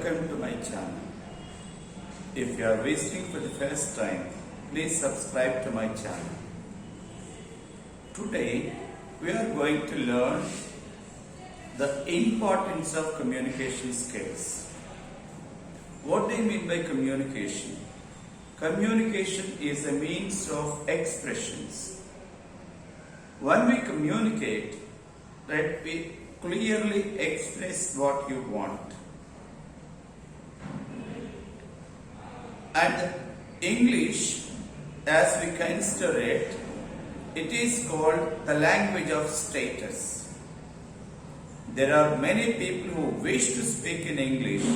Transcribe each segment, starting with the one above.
welcome to my channel. If you are visiting for the first time, please subscribe to my channel. Today we are going to learn the importance of communication skills. What do you mean by communication? Communication is a means of expressions. When we communicate, that we clearly express what you want. And English, as we consider it, it is called the language of status. There are many people who wish to speak in English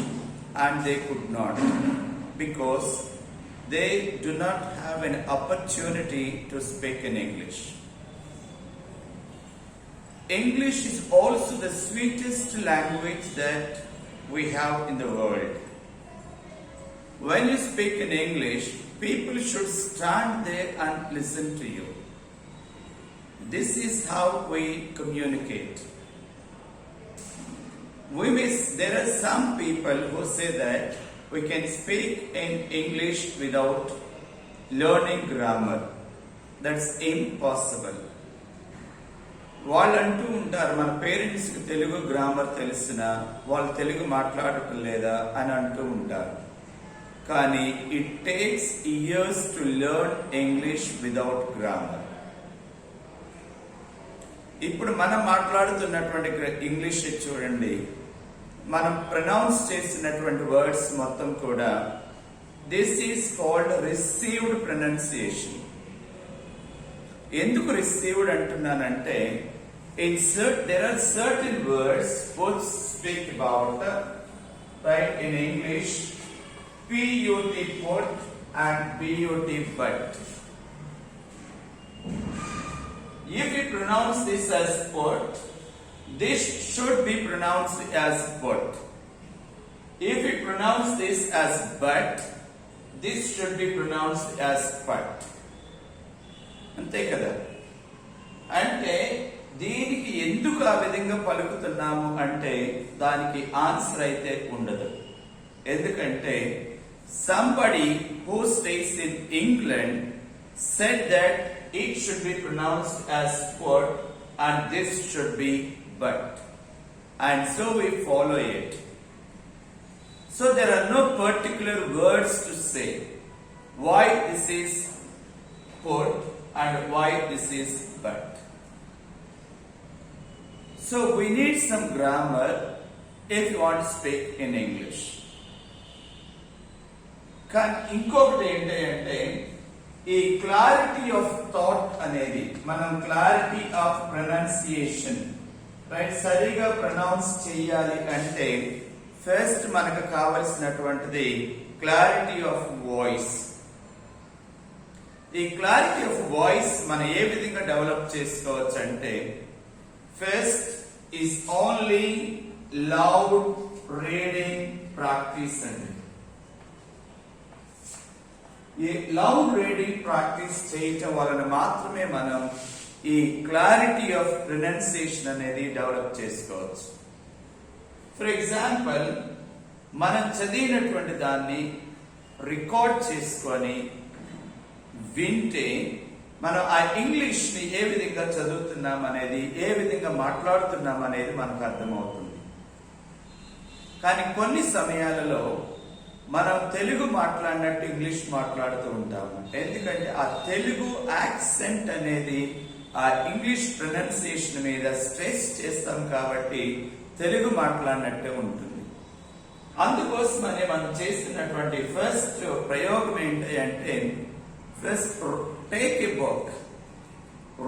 and they could not because they do not have an opportunity to speak in English. English is also the sweetest language that we have in the world. When you speak in English, people should stand there and listen to you. This is how we communicate. There are some people who say that we can speak in English without learning grammar. That's impossible. వాళ్ళు అంటూ ఉంటారు, మన పేరెంట్స్కి Telugu grammar తెలిసినా వాళ్ళు తెలుగు మాట్లాడటం లేదా అని అంటూ ఉంటారు. కానీ it takes years to learn English without grammar. ఇప్పుడు మనం మాట్లాడుతున్నటువంటి ఇంగ్లీష్ చూడండి, మనం ప్రొనౌన్స్ చేసినటువంటి వర్డ్స్ మొత్తం కూడా this is called received pronunciation. ఎందుకు రిసీవ్డ్ అంటున్నానంటే there are certain words both speak about right in English, put put and but but. If we pronounce this as put, this should be pronounced as put. If we pronounce this as but, this should be pronounced as but. అంతే కదా. అంటే దీనికి ఎందుకు ఆ విధంగా పలుకుతున్నాము అంటే దానికి answer అయితే ఉండదు. ఎందుకంటే somebody who stays in England said that it should be pronounced as put and this should be but, and so we follow it. So there are no particular words to say why this is put and why this is but. So we need some grammar if you want to speak in English. ఇంకొకటి ఏంటంటే ఈ clarity of thought అనేది, మనం clarity of pronunciation right సరిగా pronounce చేయాలి అంటే first మనకు కావలసినటువంటిది clarity of voice. ఈ క్లారిటీ ఆఫ్ వాయిస్ మనం ఏ విధంగా డెవలప్ చేసుకోవచ్చు అంటే first is only loud reading practice అండి. ఈ లౌడ్ రీడింగ్ ప్రాక్టీస్ చేయటం వలన మాత్రమే మనం ఈ క్లారిటీ ఆఫ్ ప్రొనౌన్సియేషన్ అనేది డెవలప్ చేసుకోవచ్చు. ఫర్ ఎగ్జాంపుల్, మనం చదివినటువంటి దాన్ని రికార్డ్ చేసుకొని వింటే మనం ఆ ఇంగ్లీష్ ని ఏ విధంగా చదువుతున్నాం అనేది, ఏ విధంగా మాట్లాడుతున్నాం అనేది మనకు అర్థమవుతుంది. కానీ కొన్ని సమయాలలో మనం తెలుగు మాట్లాడినట్టు ఇంగ్లీష్ మాట్లాడుతూ ఉంటాము. ఎందుకంటే ఆ తెలుగు యాక్సెంట్ అనేది ఆ ఇంగ్లీష్ ప్రొనౌన్సియేషన్ మీద స్ట్రెస్ చేస్తాం కాబట్టి తెలుగు మాట్లాడినట్టే ఉంటుంది. అందుకోసమనే మనం చేస్తున్నటువంటి ఫస్ట్ ప్రయోగం ఏంటి అంటే first take a book,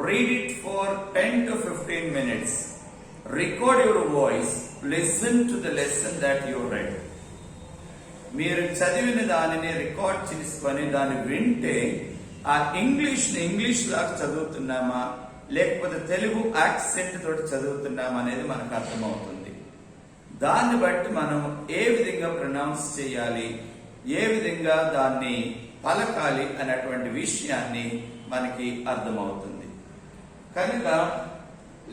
read it for 10 to 15 minutes, record your voice, listen to the lesson that you read. మీరు చదివిన దానిని రికార్డ్ చేసుకొని దాన్ని వింటే ఆ ఇంగ్లీష్ ని ఇంగ్లీష్ లాగా చదువుతున్నామా లేకపోతే తెలుగు యాక్సెంట్ తోటి చదువుతున్నామా అనేది మనకు అర్థమవుతుంది. దాన్ని బట్టి మనం ఏ విధంగా ప్రొనౌన్స్ చేయాలి, ఏ విధంగా దాన్ని పలకాలి అన్నటువంటి విషయాన్ని మనకి అర్థమవుతుంది. కనుక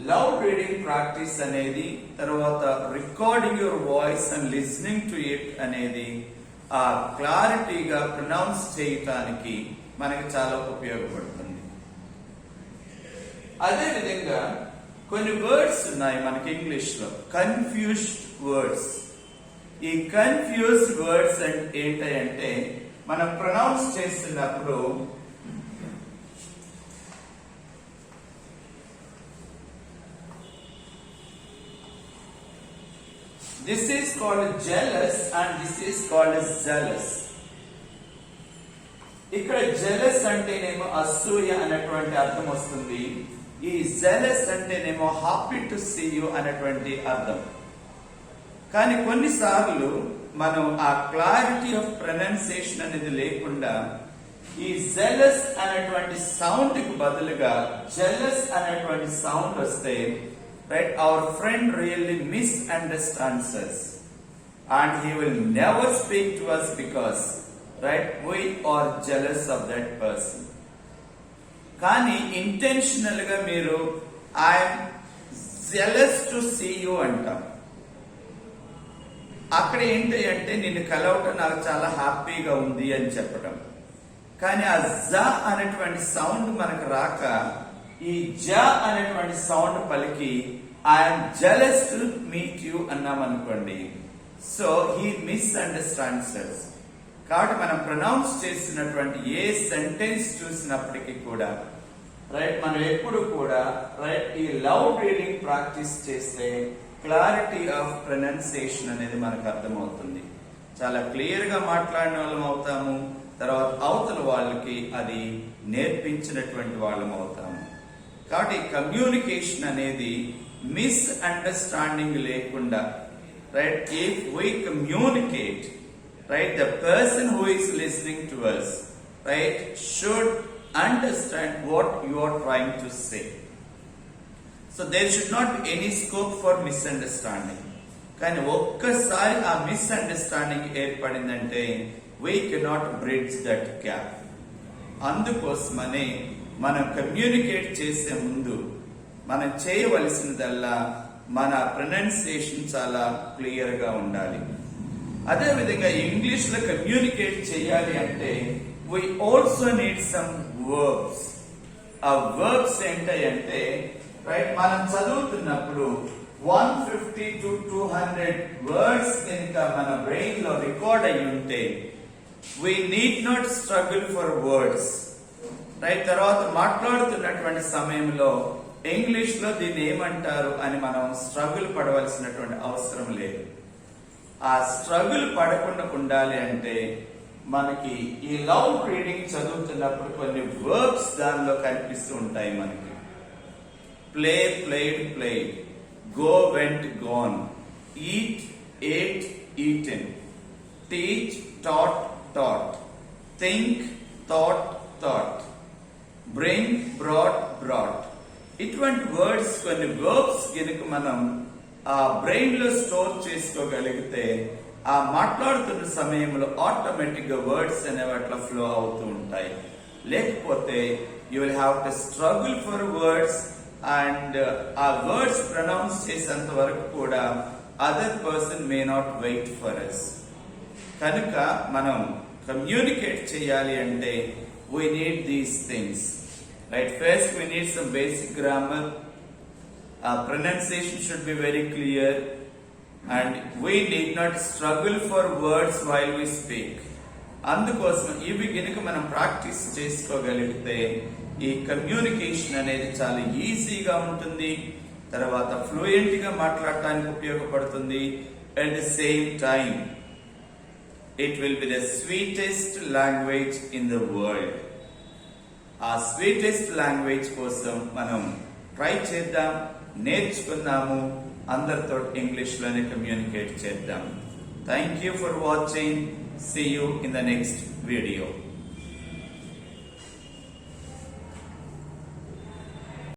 లౌడ్ రీడింగ్ ప్రాక్టీస్ అనేది, తర్వాత recording your voice and listening to it అనేది ఆ క్లారిటీగా ప్రొనౌన్స్ చేయటానికి మనకి చాలా ఉపయోగపడుతుంది. అదే విధంగా కొన్ని వర్డ్స్ ఉన్నాయి మనకి ఇంగ్లీష్ లో, కన్ఫ్యూజ్డ్ వర్డ్స్. ఈ కన్ఫ్యూజ్డ్ వర్డ్స్ ఏంటంటే మనం ప్రొనౌన్స్ చేస్తున్నప్పుడు this is called jealous and this is called zealous. ఇక్కడ jealous అంటేనేమో అసూయ అనేటువంటి అర్థం వస్తుంది. ఈ zealous అంటేనేమో హ్యాపీ టు సీ యూ అనేటువంటి అర్థం. కానీ కొన్నిసార్లు మనం ఆ క్లారిటీ ఆఫ్ ప్రొనౌన్సియేషన్ అనేది లేకుండా ఈ zealous అనేటువంటి సౌండ్ కి బదులుగా jealous అనేటువంటి సౌండ్ వస్తే, right, our friend really misunderstands us and he will never speak to us because, right, we are jealous of that person. కానీ ఇంటెన్షనల్ గా మీరు I'm jealous to see you అంటాం. అక్కడ ఏంటి అంటే నిన్ను కలవటం నాకు చాలా హ్యాపీగా ఉంది అని చెప్పడం. కానీ ఆ జ అనేటువంటి సౌండ్ మనకు రాక ఈ జ అనేటువంటి సౌండ్ పలికి I'm jealous to meet you అన్నాం అనుకోండి, సో హీ మిస్అండర్స్టాండ్స్ us. కాబట్టి మనం ప్రొనౌన్స్ చేసినటువంటి ఏ సెంటెన్స్ చూసినప్పటికీ కూడా, రైట్, మనం ఎప్పుడు కూడా, రైట్, ఈ లౌడ్ రీడింగ్ ప్రాక్టీస్ చేస్తే క్లారిటీ ఆఫ్ ప్రొనౌన్సియేషన్ అనేది మనకు అర్థమవుతుంది. చాలా క్లియర్ గా మాట్లాడిన వాళ్ళం అవుతాము, తర్వాత అవతల వాళ్ళకి అది నేర్పించినటువంటి వాళ్ళం అవుతాము. కాబట్టి కమ్యూనికేషన్ అనేది మిస్అండర్స్టాండింగ్ లేకుండా, right, if we communicate, right, the person who is listening to us, right, should understand what you are trying to say. So there should not be any scope for misunderstanding. కానీ ఒక్కసారి ఆ misunderstanding ఏర్పడిందంటే we cannot bridge that gap. అందుకోసమనే మనం communicate చేసే ముందు మనం చేయవలసినదల్లా మన ప్రొనౌన్సియేషన్ చాలా క్లియర్ గా ఉండాలి. అదే విధంగా ఇంగ్లీష్ లో కమ్యూనికేట్ చేయాలి అంటే we also need some verbs. ఆ verbs ఏంటంటే, రైట్, మనం చదువుతున్నప్పుడు 150 to 200 వర్డ్స్ కనుక మన బ్రెయిన్ లో రికార్డ్ అయి ఉంటే we need not struggle for words, right. తర్వాత మాట్లాడుతున్నటువంటి సమయంలో ఇంగ్లీష్ లో దీన్ని ఏమంటారు అని మనం స్ట్రగుల్ పడవలసినటువంటి అవసరం లేదు. ఆ స్ట్రగుల్ పడకుండా ఉండాలి అంటే మనకి ఈ లౌడ్ రీడింగ్ చదువుతున్నప్పుడు కొన్ని వర్బ్స్ దానిలో కనిపిస్తూ ఉంటాయి మనకి. Play, played, played, go, went, gone, eat, ate, eaten, teach, taught, taught, think, thought, thought, bring, brought, brought. ఇటువంటి వర్డ్స్, కొన్ని వర్బ్స్ కనుక మనం ఆ బ్రెయిన్ లో స్టోర్ చేసుకోగలిగితే ఆ మాట్లాడుతున్న సమయంలో ఆటోమేటిక్ గా వర్డ్స్ అనేవి అట్లా ఫ్లో అవుతూ ఉంటాయి. లేకపోతే you will have to struggle for words and ఆ వర్డ్స్ ప్రొనౌన్స్ చేసేంత వరకు కూడా other person may not wait for us. కనుక మనం కమ్యూనికేట్ చేయాలి అంటే we need these things, right? First we need some basic grammar. Pronunciation should be very clear and we need not struggle for words while we speak. అందుకోసం ఇవి గనుక మనం practice చేసుకోగలిగితే ఈ కమ్యూనికేషన్ అనేది చాలా ఈజీగా ఉంటుంది, తర్వాత ఫ్లూయెంట్ గా మాట్లాడటానికి ఉపయోగపడుతుంది. At the same time it will be the sweetest language in the world. ఆ స్వీటెస్ట్ లాంగ్వేజ్ కోసం మనం ట్రై చేద్దాం, నేర్చుకుందాము, అందరితో ఇంగ్లీష్ లోనే కమ్యూనికేట్ చేద్దాం. Thank you for watching. See you in the next video.